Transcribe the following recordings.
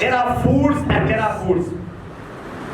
there are foods and there are foods।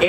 A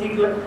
C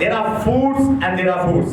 There are foods and there are foods।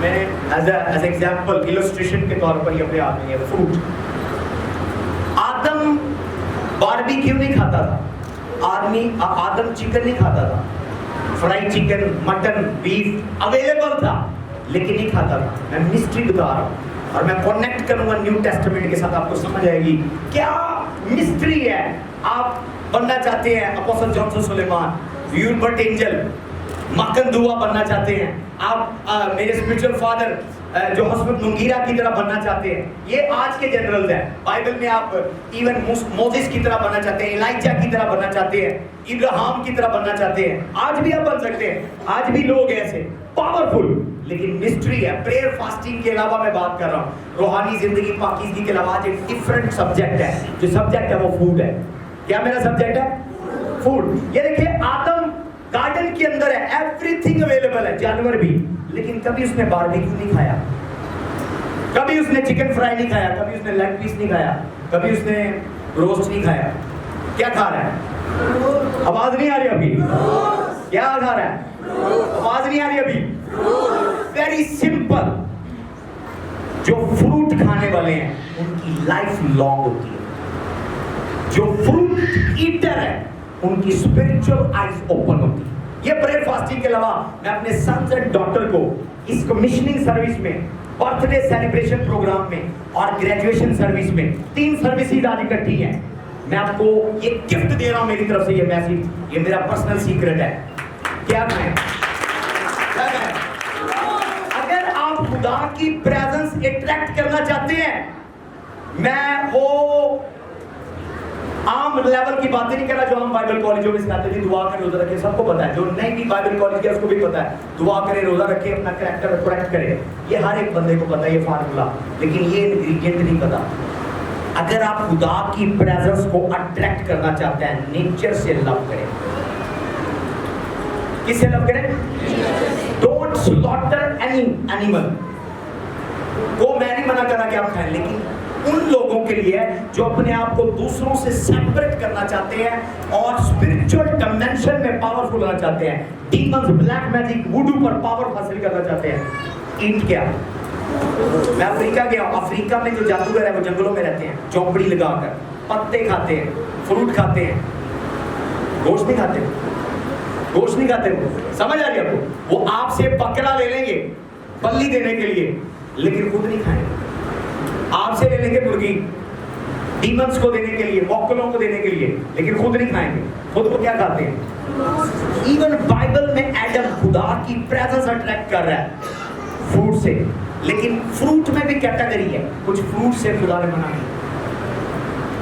میں نے as example illustration کے طور پر یہ اپنے آپ میں فروٹ. آدم باربیکیو نہیں کھاتا تھا, آدم چکن نہیں کھاتا تھا, fry chicken, mutton, beef available تھا لیکن نہیں کھاتا تھا. میں مسٹری بتا رہا ہوں اور میں کنیکٹ کروں گا نیو ٹیسٹمنٹ کے ساتھ, آپ کو سمجھ آئے گی کیا مسٹری ہے. آپ بننا چاہتے ہیں اپوسٹل جانسن سلیمان, ہیوبرٹ اینجل, مکن دعا بننا چاہتے ہیں, آپ میرے اسپرچل فادر جو حسبت منگیرہ کی طرح بننا چاہتے ہیں, یہ آج کے جنرلز ہیں. بائبل میں آپ ایون موزیس کی طرح بننا چاہتے ہیں, الائجہ کی طرح بننا چاہتے ہیں, ابراہیم کی طرح بننا چاہتے ہیں, آج بھی آپ بن سکتے ہیں. آج بھی لوگ ایسے پاورفل, لیکن مسٹری ہے. پریئر فاسٹنگ کے علاوہ میں بات کر رہا ہوں, روحانی زندگی پاکیزگی کے علاوہ آج ایک ڈفرنٹ سبجیکٹ ہے. جو سبجیکٹ ہے وہ فوڈ ہے. کیا میرا سبجیکٹ ہے؟ فوڈ. یہ دیکھیں آدم گارڈن کے اندر ہے, ایوری تھنگ اویلیبل ہے, جانور بھی, لیکن کبھی اس نے باربیکیو نہیں کھایا, کبھی اس نے چکن فرائی نہیں کھایا, کبھی اس نے لیگ پیس نہیں کھایا, کبھی اس نے روسٹ نہیں کھایا. کیا کھا رہا ہے؟ آواز نہیں آ رہی ابھی. کیا کھا رہا ہے؟ آواز نہیں آ رہی ابھی. Very simple. جو فروٹ کھانے والے ہیں ان کی لائف لانگ ہوتی ہے. جو فروٹ ایٹر ہے ان کی اسپرچل آئیز اوپن ہوتی ہے. یہ پریئر فاسٹنگ کے علاوہ میں اپنے سنس اینڈ ڈاٹر کو اس کمیشننگ سروس میں, برتھ ڈے سیلیبریشن پروگرام میں اور گریجویشن سروس میں 3 سروسز آج اکٹھی ہیں. میں آپ کو یہ گفٹ دے رہا ہوں میری طرف سے, یہ میسج, یہ میرا پرسنل سیکرٹ ہے. کیا کہیں؟ اگر آپ خدا کی پریزنس اٹریکٹ کرنا چاہتے ہیں, میں وہ عام لیول کی باتیں نہیں کر رہا جو ہم بائبل کالجوں میں سکھاتے ہیں, دعا کرے روزہ رکھے, سب کو پتا ہے. جو نہیں بھی بائبل کالج کیا اس کو بھی پتا ہے, دعا کرے روزہ رکھے اپنا کریکٹر کریکٹ کرے, یہ ہر ایک بندے کو پتا ہے یہ فارمولا, لیکن یہ انگریڈینٹ نہیں پتا. اگر آپ خدا کی پریزنس کو اٹریکٹ کرنا چاہتے ہیں, نیچر سے لو کریں. کس سے لو کریں؟ ڈونٹ سلاٹر اینی اینیمل کو میں نہیں منع کرا کہ آپ کھائیں, لیکن ان لوگوں کے لیے جو اپنے آپ کو دوسروں سے سیپریٹ کرنا چاہتے ہیں اور اسپرچل ڈائمینشن میں پاورفل ہونا چاہتے ہیں, ڈیمنز, بلیک میجک, ووڈو پر پاور حاصل کرنا چاہتے ہیں. اینٹ کیا؟ میں افریقہ گیا ہوں, افریقہ میں جو جادوگر ہے وہ جنگلوں میں رہتے ہیں, چوپڑی لگا کر پتے کھاتے ہیں, فروٹ کھاتے ہیں, گوشت نہیں کھاتے, گوشت نہیں کھاتے. وہ سمجھ آ رہی ہے آپ کو؟ وہ آپ سے بکرا لے لیں گے بلی دینے کے لیے, لیکن خود نہیں کھائیں گے. آپ سے لے لیں گے مرغی ڈیمنز کو دینے کے لیے, موکلوں کو دینے کے لیے, لیکن خود نہیں کھائیں گے. خود کو کیا کھاتے ہیں؟ ایون بائبل میں ایڈم خدا کی پریزنس اٹریکٹ کر رہا ہے فروٹ سے, لیکن فروٹ میں بھی کیٹیگری ہے. کچھ فروٹ سے خدا نے منع کیا,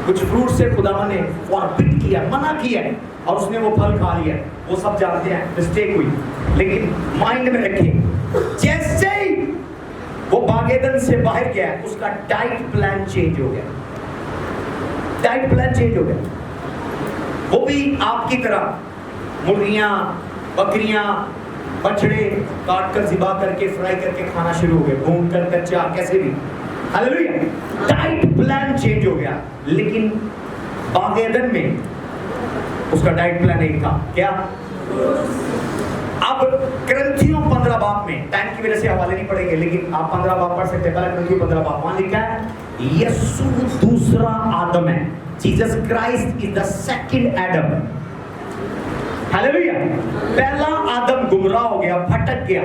کچھ فروٹ سے خدا نے فوربٹ کیا, منع کیا ہے, اور اس نے وہ پھل کھا لیا. وہ سب جانتے ہیں مسٹیک ہوئی, لیکن مائنڈ میں رکھیں جیسے ہی وہ باغ ایدن سے باہر گیا اس کا ڈائٹ پلان چینج ہو گیا. ڈائٹ پلان چینج ہو گیا. وہ بھی آپ کی طرح مرغیاں, بکریاں, بچڑے کاٹ کر ذبح کر کے فرائی کر کے کھانا شروع ہو گئے, بھون کر کچا کیسے بھی. ہاللیلویا. ڈائٹ پلان چینج ہو گیا, لیکن باغ ایدن میں اس کا ڈائٹ پلان ایک تھا. کیا؟ اب کرنتھیوں 15 باب میں, ٹائم کی وجہ سے حوالے نہیں پڑھیں گے, لیکن آپ 15 باب پڑھ سکتے ہیں. پہلا کرنتھیوں 15 باب, وہاں لکھا ہے یسوع دوسرا آدم ہے. Jesus Christ is the second Adam. Hallelujah. پہلا آدم گمراہ ہو گیا, بھٹک گیا,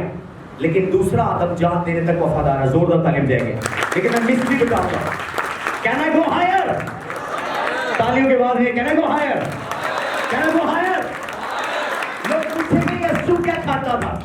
لیکن دوسرا آدم جان دینے تک وفادار ہے. زوردار تعلیم دیں گے. لیکن میں مسٹری بتاؤں گا. Can I go higher? تالیوں کے بعد یہ can I go higher? Can I go higher? لوگ پوچھیں گے یسوع کیا کھاتا تھا.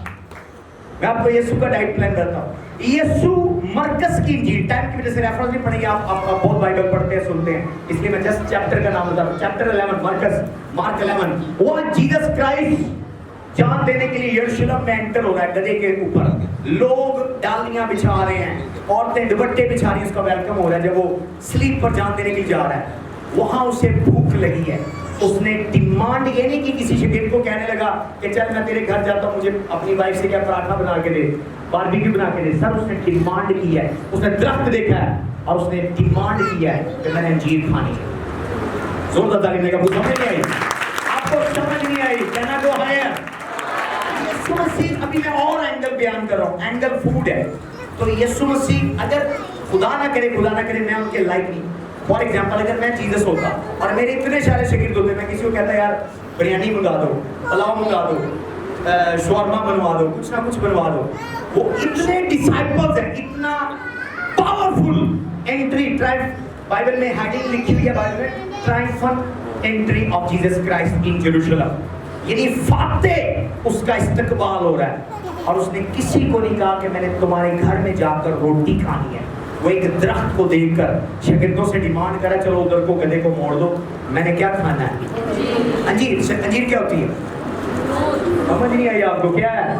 میں آپ کو یسوع کا ڈائٹ پلان کرتا ہوں. یسوع مرکز کی انجیل, ٹائم کی وجہ سے ریفرنس نہیں پڑھیں گے, آپ بہت بائبل پڑھتے ہیں سنتے ہیں, اس لیے میں جسٹ چیپٹر کا نام بتا رہا ہوں. چیپٹر 11 مرکز, مارک 11. وہ جیسس کرائسٹ جان دینے کے لیے یروشلم میں انٹر ہو رہا ہے گدھے کے اوپر. لوگ ڈالیاں بچھا رہے ہیں, عورتیں دوپٹے بچھا رہی ہیں, اس کا ویلکم ہو رہا ہے جب وہ سلیپ پر جان دینے کے لیے جا رہا ہے. وہاں اسے بھوک لگی ہے. اس نے ڈیمانڈ یہ نہیں کہ کسی شاگرد کو کہنے لگا کہ چل میں تیرے گھر جاتا ہوں, مجھے اپنی وائف سے کیا پراٹھا بنا کے دے, باربیکیو بنا کے دے. سر اس نے ڈیمانڈ کی ہے, اس نے درخت دیکھا ہے اور اس نے ڈیمانڈ کیا ہے کہ میں نے انجیر کھانی ہے. زوردار تعلیم دے گا. آپ کو سمجھ نہیں آئی؟ آپ کو سمجھ نہیں آئی؟ کہنا کو ہے یسوع مسیح. ابھی میں اور اینگل پہ بیان کر رہا ہوں, اینگل فوڈ ہے. تو یسوع مسیح اگر خدا نہ کرے میں ان کے لائق نہیں. فار ایگزامپل اگر میں جیزس ہوتا اور میرے اتنے سارے شاگرد ہوتے, میں کسی کو کہتا یار بریانی منگا دو, پلاؤ منگا دو, شورما بنوا دو, کچھ نہ کچھ بنوا دو. وہ اتنے ڈسائپلز ہیں, اتنا پاورفل انٹری. بائبل میں ہیڈنگ لکھی ہوئی ہے, بائبل میں ٹرائمفنٹ انٹری آف جیسس کرائسٹ ان جیروشلم, یعنی فاتح اس کا استقبال ہو رہا ہے. اور اس نے کسی کو نہیں کہا کہ میں نے تمہارے گھر میں جا کر روٹی کھانی ہے. وہ ایک درخت کو دیکھ کر شاگردوں سے ڈیمانڈ کرا, چلو ادھر کو گدھے کو موڑ دو, میں نے کیا کھانا ہے؟ انجیر کیا ہوتی ہے؟ سمجھ نہیں آئی آپ کو, کیا ہے؟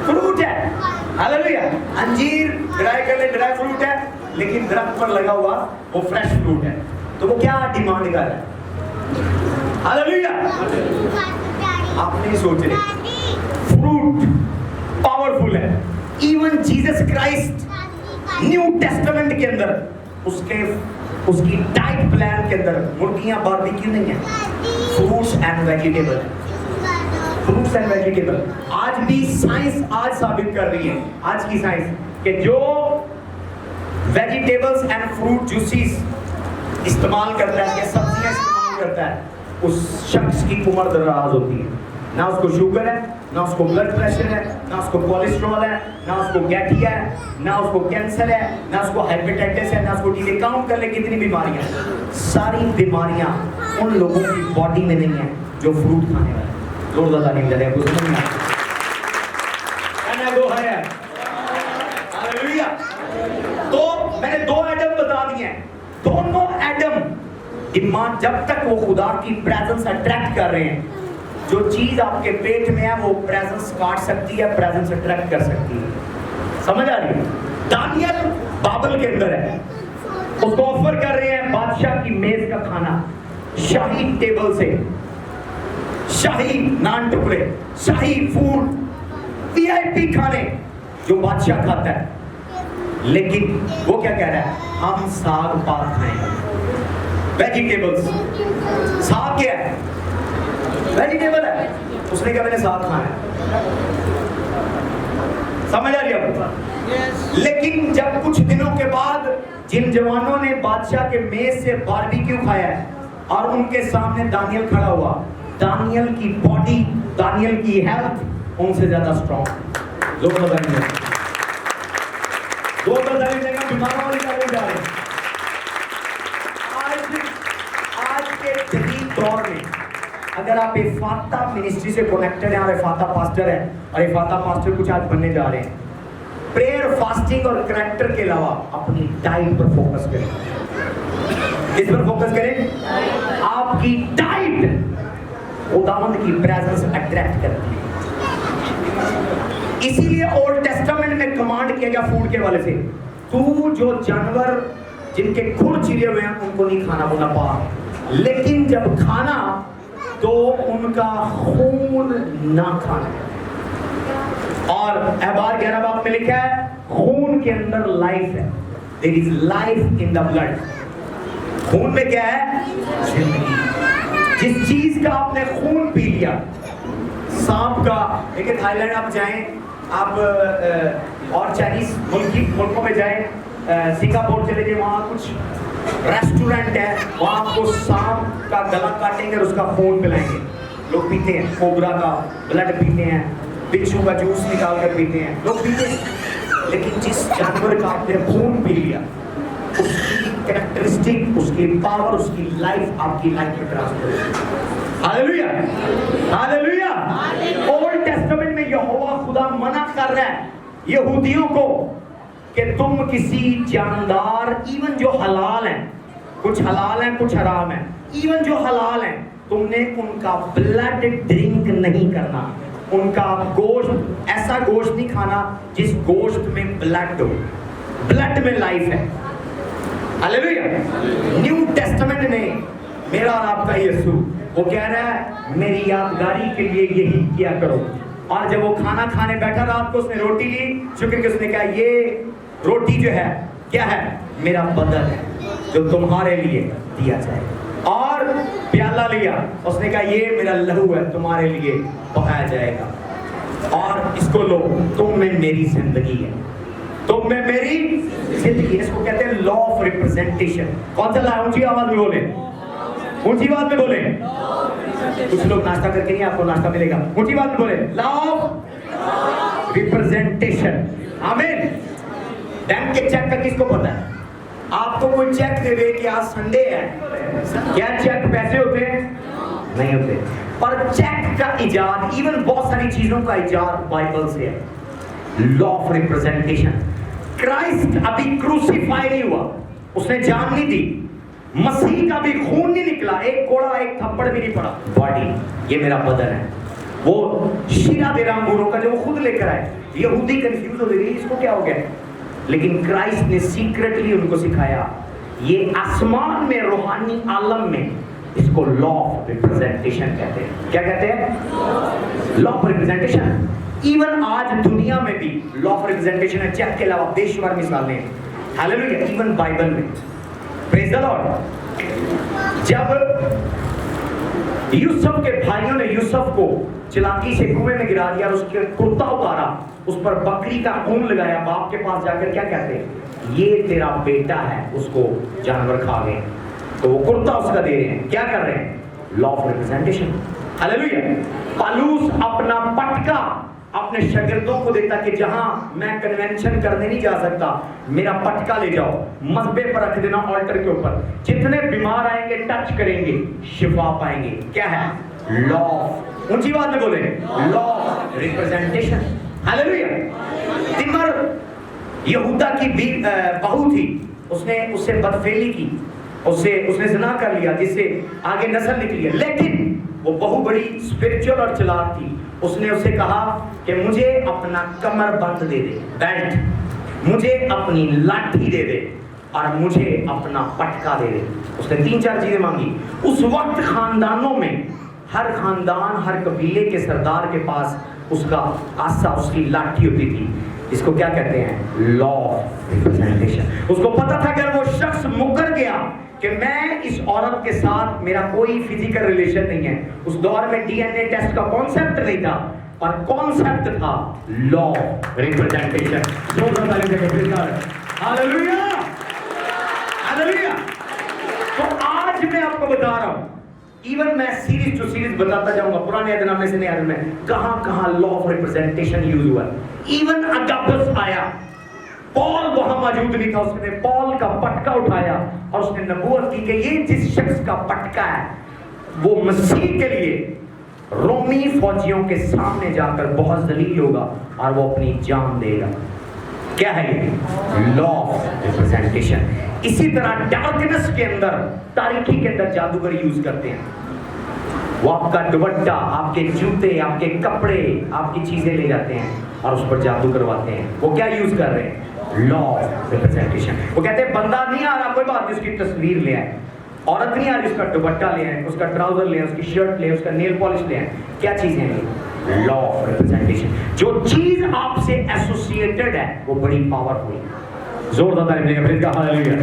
فروٹ ہے. ہاللیلویا. انجیر ڈرائی کر لے, ڈرائی فروٹ ہے, لیکن درخت پر لگا ہوا وہ فریش فروٹ ہے. تو وہ کیا ڈیمانڈ کر رہا ہے؟ ہاللیلویا. آپ نہیں سوچ رہے, فروٹ پاورفل ہے. Even Jesus Christ new testament کے اندر اس کی ڈائٹ پلان کے اندر مرغیاں باربیکیو نہیں ہیں, fruits and vegetable. Fruits and vegetable آج بھی سائنس آج ثابت کر رہی ہے, آج کی سائنس, کہ جو ویجیٹیبلز اینڈ فروٹ جوسیز استعمال کرتا ہے یا سبزیاں استعمال کرتا ہے, اس شخص کی عمر دراز ہوتی ہے. نہ اس کو شوگر ہے, نہ اس کو بلڈ پریشر ہے, نہ اس کو کولیسٹرول ہے, نہ اس کو گیٹیا ہے, نہ اس کو کینسر ہے, نہ اس کو ہیپیٹائٹس ہے, نہ اس کو ٹی بی. کاؤنٹ کر لیں کتنی بیماریاں. ساری بیماریاں ان لوگوں کی باڈی میں نہیں ہیں جو فروٹ کھانے والے. زور زیادہ نہیں لگے آپ کو سمجھ میں آیا؟ تو میں نے 2 ایڈم بتا دیے ہیں. دونوں ایڈم ڈیمانڈ, جب تک وہ خدا کی پریزنس اٹریکٹ کر رہے ہیں, جو چیز آپ کے پیٹ میں ہے وہ پریزنس کاٹ سکتی ہے, پریزنس اٹریکٹ کر سکتی ہے. سمجھ آ رہی ہے؟ دانیل بابل کے اندر ہے, اس کو آفر کر رہے ہیں بادشاہ کی میز کا کھانا, شاہی ٹیبل سے, شاہی نان ٹکڑے, شاہی فوڈ, وی آئی پی کھانے جو بادشاہ کھاتا ہے. لیکن وہ کیا کہہ رہا ہے؟ ہم ساگ پات کھائیں گے, ویجیٹیبلز. ساگ کیا ہے؟ ویجیٹیبل ہے. اس نے کہا میں نے ساگ کھانا ہے. سمجھ آ رہی ہے آپ کو؟ لیکن جب کچھ دنوں کے بعد جن جوانوں نے بادشاہ کے میز سے باربیکیو کھایا ہے اور ان کے سامنے دانیل کھڑا ہوا, دانیل کی باڈی, دانیل کی ہیلتھ ان سے زیادہ اسٹرانگ. لوگ بتائیں گے, لوگ بتائیں گے, بیماروں والی طرف جا رہے ہیں. آج کے جدید دور میں اگر آپ افاطہ منسٹری سے کنیکٹڈ ہیں اور افاطہ پاسٹر ہیں, اور افاطہ پاسٹر کچھ آج بننے جا رہے ہیں, پریئر, فاسٹنگ اور کریکٹر کے علاوہ اپنی ڈائٹ پر فوکس کریں. کس پر فوکس کریں؟ آپ کی ڈائٹ خداوند کی پریزنس اٹریکٹ کرتی ہے. اسی لیے اولڈ ٹیسٹامنٹ میں کمانڈ کیا گیا فوڈ کے والے سے, تو جو جانور جن کے کھر چیرے ہوئے ہیں ان کو نہیں کھانا, وہ ناپاک, لیکن جب کھانا تو ان کا خون نہ کھانا. اور احبار 11 باب میں لکھا ہے خون کے اندر لائف ہے. there is life in the blood. خون میں کیا ہے؟ زندگی. جس چیز کا آپ نے خون پی لیا, سانپ کا, لیکن تھائی لینڈ آپ جائیں, آپ اور چائنیز ملکوں میں جائیں, سنگاپور چلے جائیں, وہاں کچھ ریسٹورنٹ ہے, وہاں آپ کو سانپ کا گلا کاٹیں گے اور اس کا خون پلائیں گے. لوگ پیتے ہیں, کوبرا کا بلڈ پیتے ہیں, بچھو کا جوس نکال کر پیتے ہیں, لوگ پیتے ہیں. لیکن جس جانور کا آپ نے خون پی لیا, اس کی کریکٹرسٹک, اس کی پاور, اس کی لائف آپ کی لائف میں ٹرانسفر ہوگی. ہاللیلویا, ہاللیلویا. اولڈ ٹیسٹمنٹ میں یہوہ خدا منع کر رہا ہے یہودیوں کو کہ تم کسی جاندار, ایون جو حلال ہیں, کچھ حلال ہیں کچھ حرام ہیں, ایون جو حلال ہیں, تم نے ان کا بلڈ ڈرنک نہیں کرنا, ان کا گوشت, ایسا گوشت نہیں کھانا جس گوشت میں بلڈ ہو. بلڈ میں لائف ہے. ہاللیلویا. نیو ٹیسٹمنٹ میں میرا اور آپ کا یسوع وہ کہہ رہا ہے میری یادگاری کے لیے یہی کیا کرو. اور جب وہ کھانا کھانے بیٹھا رات کو, اس نے روٹی لی, شکر کہ اس نے کہا یہ روٹی جو ہے کیا ہے؟ میرا بدن ہے جو تمہارے لیے دیا جائے. اور پیالہ لیا, اس نے کہا یہ میرا لہو ہے تمہارے لیے بہایا جائے گا, اور اس کو لو, تم میں میری زندگی ہے, تم میں میری زندگی. اس کو کہتے ہیں لا آف ریپرزینٹیشن. کون سا لا؟ اونچی آواز میں بولیں, اونچی آواز میں بولیں. کچھ لوگ ناشتہ کر کے نہیں, آپ کو ناشتہ ملے گا. اونچی آواز میں بولیں, لا آف ریپرزینٹیشن. آمین. بینک کے چیک کا کس کو پتا ہے؟ آپ کو کوئی چیک دے دے کہ آج سنڈے ہے, کیا چیک پیسے ہوتے ہیں؟ نہیں ہوتے. پر چیک کا ایجاد, ایون بہت ساری چیزوں کا ایجاد بائبل سے ہے. لا آف ریپرزینٹیشن. کرائسٹ ابھی کروسیفائی نہیں ہوا, اس نے جان نہیں دی, مسیح کا بھی خون نہیں نکلا, ایک کوڑا ایک تھپڑ بھی نہیں پڑا. باڈی, یہ میرا بدن ہے. وہ شیرہ دے رہا انگوروں کا جو وہ خود لے کر آئے. یہودی کنفیوز ہو گئی, اس کو کیا ہو گیا؟ لیکن کرائسٹ نے سیکرٹلی ان کو سکھایا. یہ آسمان میں, روحانی عالم میں اس کو لا آف ریپرزینٹیشن کہتے ہیں. کیا کہتے ہیں؟ Law of representation. ایون آج دنیا میں بھی لا آف ریپرزینٹیشن ہے. چیک کے علاوہ بے شمار مثالیں ہیں. ہاللیلویا. ایون بائبل میں, پریز دی لارڈ, جب یوسف کے بھائیوں نے یوسف کو چلاکی سے کنویں میں گرا دیا اور اس کے کرتا اتارا, اس پر بکری کا خون لگایا, باپ کے پاس جا کر کیا کہتے ہیں؟ یہ تیرا بیٹا ہے, اس کو جانور کھا گئے. تو وہ کرتا اس کا دے رہے ہیں. کیا کر رہے ہیں؟ Law of representation. ہاللیلویا. پالوس اپنا پٹکا اپنے شاگردوں کو دیتا کہ جہاں میں کنونشن کرنے نہیں جا سکتا, میرا پٹکا لے جاؤ, مذبے پر رکھ دینا, آلٹر کے اوپر. جتنے بیمار آئیں گے ٹچ کریں گے شفا پائیں گے. کیا ہے؟ لا آف, اونچی بات میں بولیں, لا آف ریپرزینٹیشن. ہاللیلویا. تمر یہودا کی بہو تھی, اس نے اس سے بدفعلی کی, اس نے زنا کر لیا, جس سے آگے نسل نکلی ہے. لیکن وہ بہو بڑی اسپرچل اور چلاک تھی. اس نے اسے کہا کہ مجھے اپنا کمر بند دے دے, بیلٹ, مجھے اپنی لاٹھی دے دے, اور مجھے اپنا پٹکا دے دے. اس نے 3-4 چیزیں مانگی. اس وقت خاندانوں میں ہر خاندان, ہر قبیلے کے سردار کے پاس اس کا آسا, اس کی لاٹھی ہوتی تھی, جس کو کیا کہتے ہیں؟ Law of representation. اس کو پتا تھا کہ اگر وہ شخص مکر گیا کہ میں اس عورت کے ساتھ, میرا کوئی فزیکل ریلیشن نہیں ہے. اس دور میں ڈی این اے ٹیسٹ کا کانسیپٹ نہیں تھا, پر کانسیپٹ تھا لا آف ریپرزینٹیشن. ہاللیلویا, ہاللیلویا. تو آج میں آپ کو بتا رہا ہوں, ایون میں سیریز بتاتا جاؤں گا, پرانے عہد نامے سے نئے عہد میں کہاں کہاں لا آف ریپرزینٹیشن یوز ہوا ہے. ایون اگابس آیا, پال وہاں موجود نہیں تھا, اس نے پال کا پٹکا اٹھایا اور اس نے نبوت کی کہ یہ جس شخص کا پٹکا ہے وہ مسیح کے لیے رومی فوجیوں کے سامنے جا کر بہت ذلیل ہوگا اور وہ اپنی جان دے گا. کیا ہے یہ؟ لا آف ریپرزینٹیشن. اسی طرح ڈارکنس کے اندر, تاریکی کے اندر جادوگر یوز کرتے ہیں. وہ آپ کا دوپٹہ, آپ کے جوتے, آپ کے کپڑے, آپ کی چیزیں لے جاتے ہیں اور اس پر جادو کرواتے ہیں. وہ کیا یوز کر رہے ہیں؟ Law of representation. وہ کہتے ہیں بندہ نہیں آ رہا, کوئی بات نہیں, اس کی تصویر لے آئے. عورت نہیں آ رہی, اس کا دوپٹہ لے آئے, اس کا ٹراؤزر لے آئے, اس کی شرٹ لے, اس کا نیل پالش لے آئے. کیا چیزیں ہیں یہ؟ لا آف ریپرزینٹیشن. جو چیز آپ سے ایسوسیٹڈ ہے وہ بڑی پاورفل ہے. زوردار تعریف دیں گے. ہاللیلویا.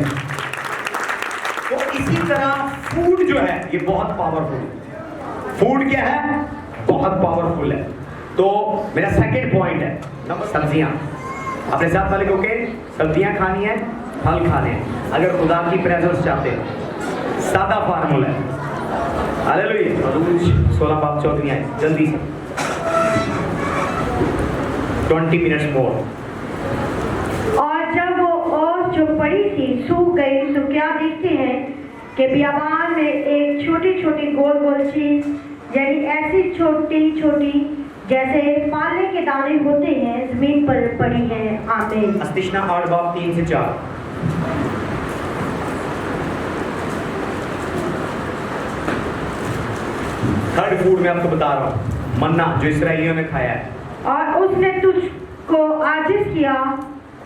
تو اسی طرح فوڈ جو ہے یہ بہت پاورفل ہے. فوڈ کیا ہے؟ بہت پاورفل ہے. تو میرا سیکنڈ پوائنٹ ہے سبزیاں. اپنے ساتھ والے کو کہ سبزیاں کھانی ہیں, پھل کھانے ہیں. اگر خدا کی پریزنس چاہتے ہیں, سادہ فارمولا ہے. ہاللیلویا. 16:14 آئے, جلدی سے 20 منٹس مور. اور جب وہ عورت جو پڑی تھی سوکھ گئی تو کیا دیکھتے ہیں کہ بیابان میں ایک چھوٹی چھوٹی گول گول چیز, یعنی ایسی چھوٹی چھوٹی جیسے پالنے کے دانے ہوتے ہیں, زمین پر پڑی ہیں. آمین. استشنا 8:3-4. تھرڈ فوڈ میں آپ کو بتا رہا ہوں, منا جو اسرائیلیوں نے کھایا ہے. اور اس نے تجھ کو عاجز کیا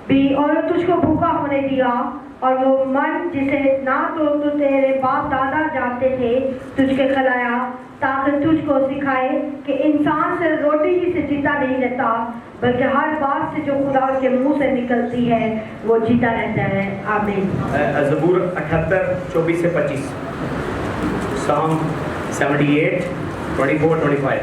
بھی اور تجھ کو بھوکا ہونے دیا, اور وہ من جسے نہ تو تیرے باپ دادا جانتے تھے تجھ کے کھلایا, تاکہ تجھ کو سکھائے کہ انسان سے روٹی ہی سے جیتا نہیں رہتا بلکہ ہر بات سے جو خدا کے منہ سے نکلتی ہے وہ جیتا رہتا ہے. آمین. زبور 78:24-25. Psalm 78, 24, 25.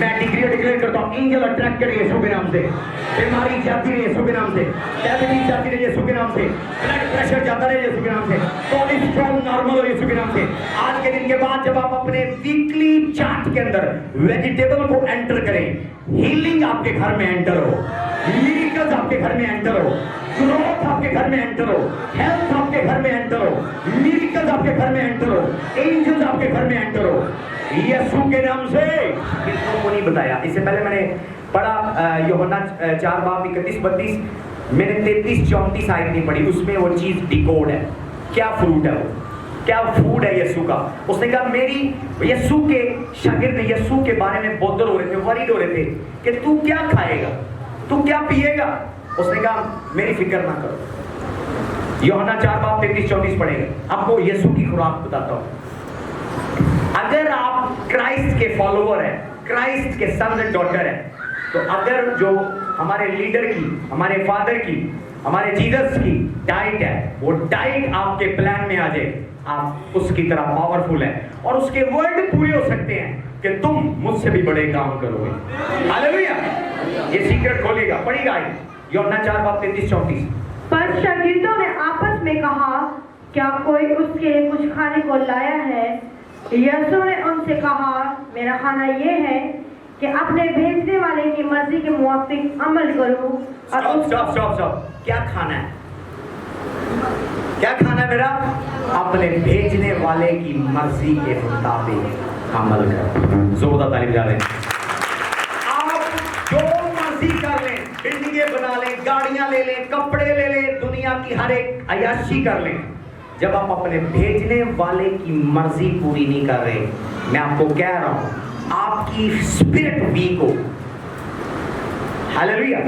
میں ڈکلیئر کرتا ہوں اینجل اٹریکٹ کرے یسوع کے نام سے, بیماری جاتی رہے یسوع کے نام سے, ڈائبٹیز جاتی رہے یسوع کے نام سے, بلڈ پریشر جاتا رہے یسوع کے نام سے, کولیسٹرول نارمل ہو یسوع کے نام سے. آج کے دن کے بعد جب آپ اپنے ویکلی چارٹ کے اندر ویجیٹیبل کو انٹر کریں, ہیلنگ آپ کے گھر میں انٹر ہو, میریکلز آپ کے گھر میں انٹر ہو, گروتھ آپ کے گھر میں انٹر ہو, ہیلتھ آپ کے گھر میں انٹر ہو, میریکلز آپ کے گھر میں انٹر ہو, اینجلز آپ کے گھر میں انٹر ہو یسوع کے نام سے. کتنوں کو نہیں بتایا؟ اس سے پہلے میں نے پڑھا یوحنا 4:31-32, میں نے 33-34 آیت نہیں پڑھی, اس میں وہ چیز ڈیکوڈ ہے. کیا فروٹ ہے وہ, کیا فوڈ ہے یسوع کا؟ اس نے کہا میری یسوع کے شاگرد یسوع کے بارے میں بودر ہو رہے تھے, وریڈ ہو رہے تھے کہ تو کیا کھائے گا, تو کیا پیے گا. اس نے کہا میری فکر نہ کرو. یوحنا 4:33-34 پڑھے گا, آپ کو یسوع کی خوراک بتاتا ہوں. اگر آپ کرائسٹ کے فالوور ہیں, کرائسٹ کے سن اینڈ ڈاٹر ہیں, تو اگر جو ہمارے لیڈر کی, ہمارے فادر کی, ہمارے جیزس کی ڈائٹ ہے, وہ ڈائٹ آپ کے پلان میں آ جائے, آپ اس کی طرح پاورفل ہیں اور اس کے ورڈ پورے ہو سکتے ہیں کہ تم مجھ سے بھی بڑے کام کرو گے. ہاللیلویا. یہ سیکرٹ کھولے گا, پڑھی گا یوحنا 4:33-34. پر شاگردوں نے آپس میں کہا کیا کوئی اس کے لیے کچھ کھانے کو لایا ہے؟ یسوع نے ان سے کہا میرا کھانا یہ ہے کہ اپنے بھیجنے والے کی مرضی کے موافق عمل کروں. اور کیا کھانا ہے, کیا کھانا ہے میرا؟ اپنے بھیجنے والے کی مرضی کے مطابق عمل کرو. زوردار تعلیم دے رہے ہیں. آپ جو مرضی کر لیں, بلڈنگیں بنا لیں, گاڑیاں لے لیں, کپڑے لے لیں, دنیا کی ہر ایک عیاشی کر لیں, جب آپ اپنے بھیجنے والے کی مرضی پوری نہیں کر رہے, میں آپ کو کہہ رہا ہوں آپ کی اسپرٹ ویک ہو. ہاللیلویا.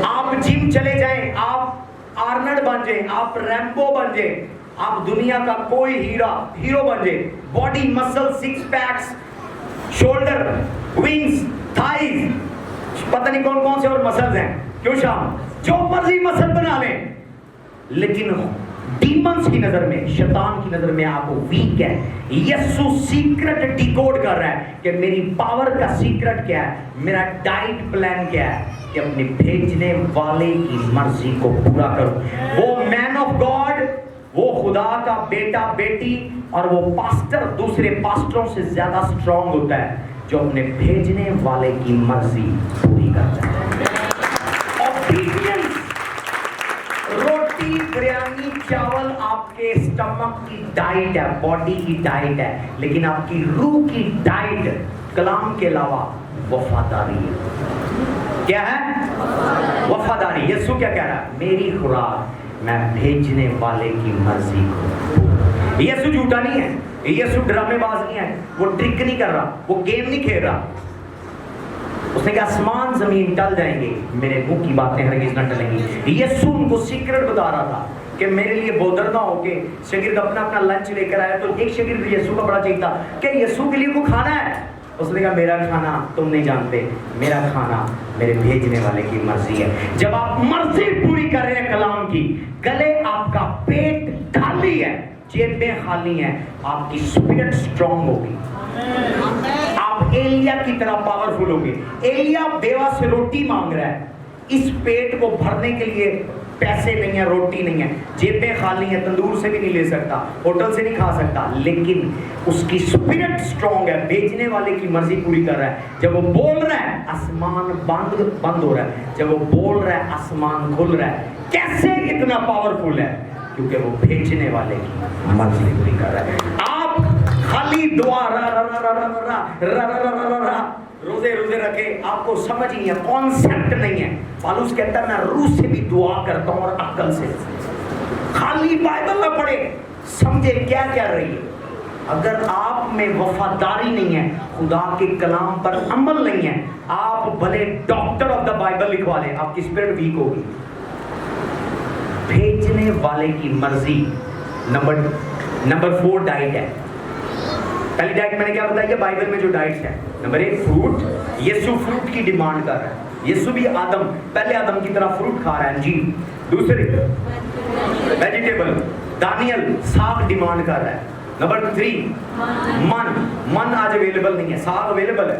آپ جم چلے جائیں, آپ آرنلڈ بن جائیں, آپ ریمبو بن جائیں, آپ دنیا کا کوئی ہیرو بن جائیں, body muscle, six packs, shoulder, wings, thighs, پتہ نہیں کون کون سے اور مسلز ہیں, کیوں شام جو مرضی مسل بنا لیں, لیکن ڈیمنز کی نظر میں, شیطان کی نظر میں آپ ویک ہے. یسوع سیکرٹ ڈیکوڈ کر رہا ہے کہ میری پاور کا سیکرٹ کیا ہے, میرا ڈائٹ پلان کیا ہے, کہ اپنے بھیجنے والے کی مرضی کو پورا کرو. وہ مین آف گاڈ, وہ خدا کا بیٹا بیٹی, اور وہ پاسٹر دوسرے پاسٹروں سے زیادہ اسٹرانگ ہوتا ہے جو اپنے بھیجنے والے کی مرضی پوری کرتا ہے. روٹی, بریانی, چاول آپ کے اسٹمک کی ڈائٹ ہے, باڈی کی ڈائٹ ہے, لیکن آپ کی روح کی ڈائٹ کلام کے علاوہ وفاداری ہے. کیا ہے؟ وفاداری. یسوع کیا کہہ رہا ہے؟ میری خوراک میں بھیجنے والے کی مرضی کو. یسوع جھوٹا نہیں ہے, یسوع ڈرامے باز نہیں ہے, وہ ٹرک نہیں کر رہا, وہ گیم نہیں کھیل رہا. اس نے کہا آسمان زمین ٹل جائیں گے, میرے منہ کی باتیں ہرگز نہ ٹلیں گی. یسوع ان کو سیکرٹ بتا رہا تھا کہ میرے لیے بودر نہ ہو کے شاگرد اپنا اپنا لنچ لے کر آیا, تو ایک شاگرد یسوع کا بڑا چاہیے تھا کہ یسوع کے لیے کو کھانا ہے. اس نے کہا میرا کھانا تم نہیں جانتے, میرا کھانا میرے بھیجنے والے کی مرضی ہے. جب آپ مرضی پوری کر رہے ہیں کلام کی, گلے آپ کا پیٹ خالی ہے, جیبیں خالی ہیں, آپ کی اسپرٹ اسٹرانگ ہوگی, آپ ایلیا کی طرح پاورفل ہوگے. ایلیا بیوہ سے روٹی مانگ رہا ہے, اس پیٹ کو بھرنے کے لیے پیسے نہیں ہیں, روٹی نہیں ہے, جیبیں خالی ہیں, تندور سے بھی نہیں لے سکتا, ہوٹل سے نہیں کھا سکتا, لیکن اس کی اسپرٹ اسٹرانگ ہے, بیچنے والے کی مرضی پوری کر رہا ہے. جب وہ بول رہا ہے آسمان بند ہو رہا ہے, جب وہ بول رہا ہے آسمان کھل رہا ہے. کیسے اتنا پاورفل ہے؟ کیونکہ وہ بھیجنے والے کی مرضی پوری کر رہا ہے. آپ خالی دعا روزے رکھے, آپ کو سمجھ نہیں ہے, کانسیپٹ نہیں ہے. پالوس کہتا ہے میں روح سے بھی دعا کرتا ہوں اور عقل سے. خالی بائبل نہ پڑھے, سمجھے کیا کہہ رہی ہے. اگر آپ میں وفاداری نہیں ہے, خدا کے کلام پر عمل نہیں ہے, آپ بھلے ڈاکٹر آف دا بائبل لکھوا لیں, آپ کی اسپرٹ ویک ہوگی. بھیجنے والے کی مرضی نمبر 4 ڈائٹ ہے. پہلی ڈائٹ میں نے کیا بتایا, بائبل میں جو ڈائٹس ہیں. Number 1 fruit. یسوع فروٹ کی ڈیمانڈ کر رہا ہے. یسوع بھی پہلے آدم کی طرح فروٹ کھا رہا ہے جی. دوسرے ویجیٹیبل, دانیل ساگ ڈیمانڈ کر رہا ہے. نمبر 3 من آج اویلیبل نہیں ہے, ساگ اویلیبل ہے,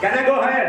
Can I go ahead?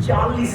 40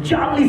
40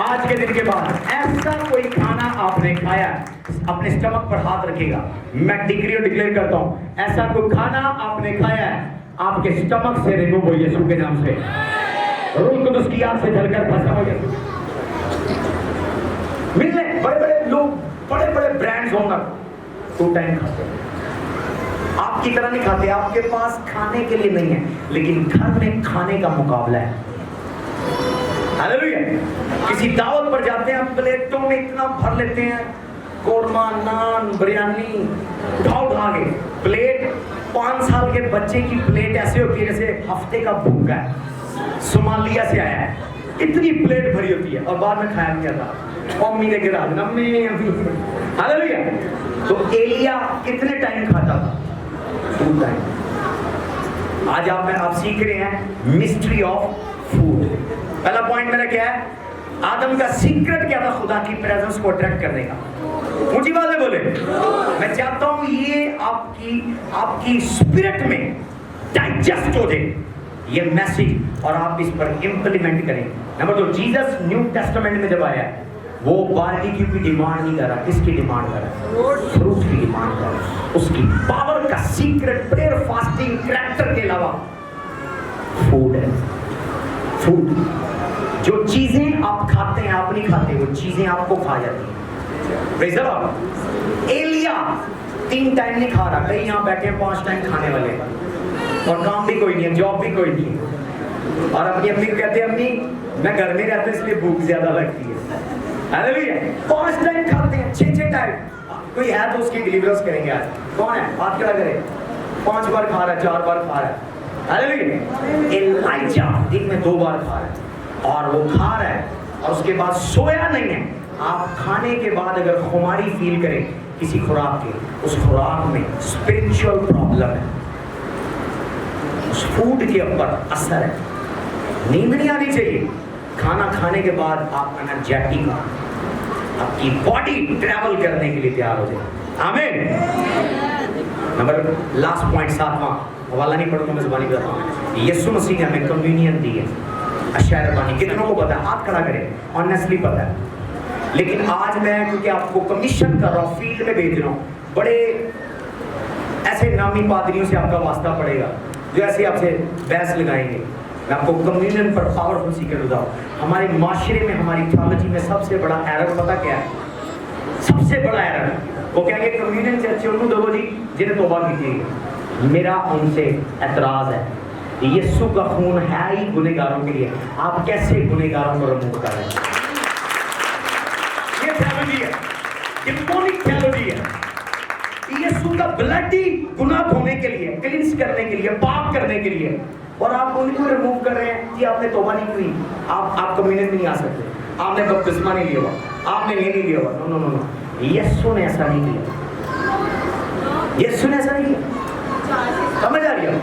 آج کے دن کے بعد ایسا کوئی کھانا آپ نے کھایا، اپنے اسٹمک پر ہاتھ رکھے گا، میں ڈگری اور ڈکلیئر کرتا ہوں، ایسا کوئی کھانا آپ نے کھایا ہے آپ کے اسٹمک سے ریموو ہو یسوع کے نام سے، روح القدس کی آگ سے جل کر ختم ہو یسوع۔ ملنے بڑے بڑے لوگ بڑے بڑے برانڈز ہوں گا 2 ٹائم کھاتے ہیں، آپ کی طرح نہیں کھاتے، آپ کے پاس کھانے کے لیے نہیں ہے لیکن گھر میں کھانے کا مقابلہ ہے۔ ہاللیلویا۔ کسی دعوت پر جاتے ہیں، پلیٹوں میں اتنا بھر لیتے ہیں، قورمہ، نان، بریانی، اٹھا کے پلیٹ 5 سال کے بچے کی پلیٹ ایسے ہوتی ہے جیسے ہفتے کا بھوکا ہے، صومالیہ سے آیا ہے، اتنی پلیٹ بھری ہوتی ہے اور بعد میں کھایا نہیں جاتا، امی نے گرا دینا میں ابھی۔ ہاللیلویا۔ تو ایلیا کتنے ٹائم کھاتا تھا؟ 2 ٹائم۔ آج آپ سیکھ رہے ہیں مسٹری آف فوڈ۔ پہلا پوائنٹ میرا کیا ہے؟ آدم کا سیکرٹ کیا تھا خدا کی پریزنس کو اٹریکٹ کرنے کا؟ اونچی باتیں بولے۔ میں چاہتا ہوں یہ آپ کی اسپرٹ میں ڈائجسٹ ہو جائے یہ میسج اور آپ اس پر امپلیمنٹ کریں۔ نمبر 2، جیزس نیو ٹیسٹمنٹ میں جب آیا وہ باربیکیو کی ڈیمانڈ نہیں کر رہا، کس کی ڈیمانڈ کر رہا؟ فروٹ کی ڈیمانڈ کر رہا۔ اس کی پاور کا سیکرٹ پریئر، فاسٹنگ، کریکٹر کے علاوہ فوڈ ہے۔ فوڈ، جو چیزیں آپ کھاتے ہیں آپ نہیں کھاتے، وہ چیزیں آپ کو کھا جاتی ہیں۔ پریز دی لارڈ۔ ایلیا 3 ٹائم نہیں کھا رہا، کئی یہاں بیٹھے ہیں 5 ٹائم کھانے والے، اور کام بھی کوئی نہیں ہے، جاب بھی کوئی نہیں ہے، اور اپنی امی کو کہتے ہیں امی میں گھر میں رہتا ہوں اس لیے بھوک زیادہ لگتی ہے۔ ہاللیلویا۔ 5 ٹائم کھاتے ہیں، 6 ٹائم۔ کوئی ہے تو اس کی ڈیلیورنس کریں گے آج، کون ہے؟ ہاتھ کھڑا کرے۔ 5 بار کھا رہا ہے، 4 بار کھا رہا ہے۔ ہاللیلویا۔ ایلائجا دن میں 2 بار کھا رہا ہے اور وہ کھا رہا ہے اور اس کے بعد سویا نہیں ہے۔ آپ کھانے کے بعد اگر خماری فیل کریں کسی خوراک کے، اس خوراک میں اسپرچل پرابلم ہے، اس فوڈ کے اوپر اثر ہے۔ نیند نہیں آنی چاہیے۔ کھانا کھانے کے بعد آپ انرجیٹک، آپ کی باڈی ٹریول کرنے کے لیے تیار ہو جائے۔ آمین۔ نمبر لاسٹ پوائنٹ 7واں، حوالہ نہیں پڑھوں گا میں زبانی بتاتا ہوں۔ یسوع مسیح نے ہمیں کمیونین دی ہے، اشیاء ربانی۔ کتنوں کو پتا ہے؟ ہاتھ کھڑا کریں، آنیسٹلی پتا ہے۔ لیکن آج میں کیونکہ آپ کو کمیشن کر رہا ہوں، فیلڈ میں بھیج رہا ہوں، بڑے ایسے نامی پادریوں سے آپ کا واسطہ پڑے گا جو ایسے آپ سے بحث لگائیں گے۔ میں آپ کو کمیونین پر پاورفل سیکرٹ بتاؤں۔ ہمارے معاشرے میں، ہماری تھیولوجی میں سب سے بڑا ایرر پتہ کیا ہے؟ سب سے بڑا ایرر وہ کہیں گے کمیونین چرچ انہوں دو جی جنہیں توبہ کی تھی۔ میرا ان سے اعتراض ہے، یسوع کا خون ہے ہی گنہگاروں کے لیے، آپ کیسے گنہگاروں کو رموو کر رہے ہیں؟ یہ تھیولوجی ہے، ڈیمونک تھیولوجی ہے۔ یسوع کا بلڈ ہی گناہ دھونے کے لیے، کلینس کرنے کے لیے، پاک کرنے کے لیے، اور آپ ان کو ریموو کر رہے ہیں کہ آپ نے توبہ نہیں کی، آپ کمیونین میں نہیں آ سکتے، آپ نے بپتسمہ نہیں لیا ہوا، آپ نے یہ نہیں لیا ہوا۔ نو نو نو، یسوع نے ایسا نہیں کیا، یسوع نے ایسا نہیں کیا۔ سمجھ آ رہی ہے؟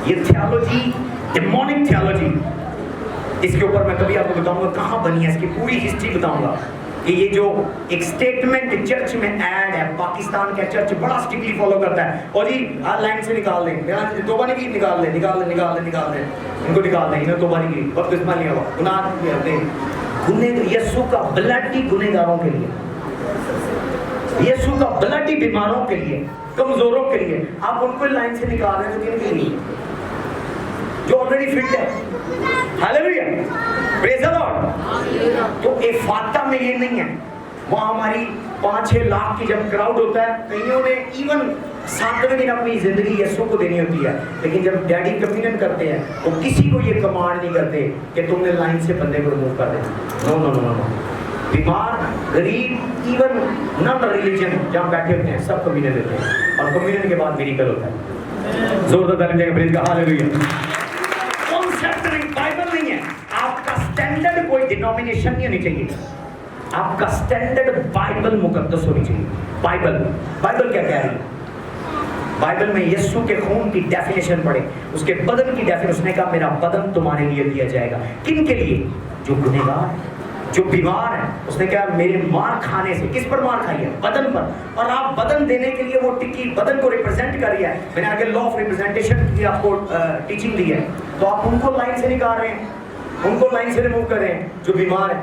یہ تھیولوجی ڈیمونک تھیولوجی، اس کے اوپر میں کبھی آپ کو بتاؤں گا کہاں بنی ہے، اس کی پوری ہسٹری بتاؤں گا کہ یہ جو ایک سٹیٹمنٹ چرچ میں ایڈ ہے، پاکستان کا چرچ بڑا سٹرکٹلی فالو کرتا ہے، اور جی لائن سے نکال دیں، توبہ نہیں کی، نکال دیں، نکال دیں، نکال دیں، نکال دیں، ان کو نکال دیں، انہیں توبہ نہیں کی، بپتسمہ نہیں ہوا، گناہ کیا دیں۔ یسوع کا بلڈ ہی گنہگاروں کے لیے، یسوع کا بلڈ ہی بیماروں کے لیے، کمزوروں کے لیے۔ آپ ان کو لائن سے نکال رہے ہیں تو کن کے لیے؟ جو آلریڈی فٹ ہے۔ ہاللیلویا، پریز دی لارڈ۔ تو افاتہ میں یہ نہیں ہے، وہاں ہماری 5-6 لاکھ کی جب کراؤڈ ہوتا ہے، کئیوں نے ایون 7ویں دن اپنی زندگی یسوع کو دینی ہوتی ہے، لیکن جب ڈیڈی کمیونین کرتے ہیں وہ کسی کو یہ کمانڈ نہیں کرتے کہ تم نے لائن سے بندے کو ریموو کر دینا۔ نو نو نو نو، بیمار، غریب، ایون نان ریلیجن جہاں بیٹھے ہوتے ہیں سب کمیونین دیتے ہیں، اور کمیونین کے بعد میریکل ہوتا ہے۔ زوردار تعلیم دے گا پریز کا ہاللیلویا۔ کانسیپٹ نہیں، بائبل نہیں ہے، آپ کا سٹینڈرڈ کوئی ڈینومینیشن نہیں ہونی چاہیے، آپ کا سٹینڈرڈ بائبل مقدس ہونی چاہیے۔ بائبل کیا کہہ رہی ہے؟ بائبل میں یسوع کے خون کی ڈیفینیشن پڑھے، اس کے بدن کی ڈیفینیشن، اس نے کہا میرا بدن تمہارے لیے دیا جائے گا۔ کن کے لیے؟ جو گنہگار ہیں، جو بیمار ہیں۔ اس نے کہا میرے مار کھانے سے، کس پر مار کھائی ہے؟ بدن پر، اور آپ بدن دینے کے لیے وہ ٹکی بدن کو ریپرزینٹ کر رہی ہے۔ میں نے آگے لا آف ریپرزینٹیشن کی آپ کو ٹیچنگ دی ہے، تو آپ ان کو لائن سے نکال رہے ہیں، ان کو لائن سے ریموو کر رہے ہیں جو بیمار ہیں۔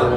2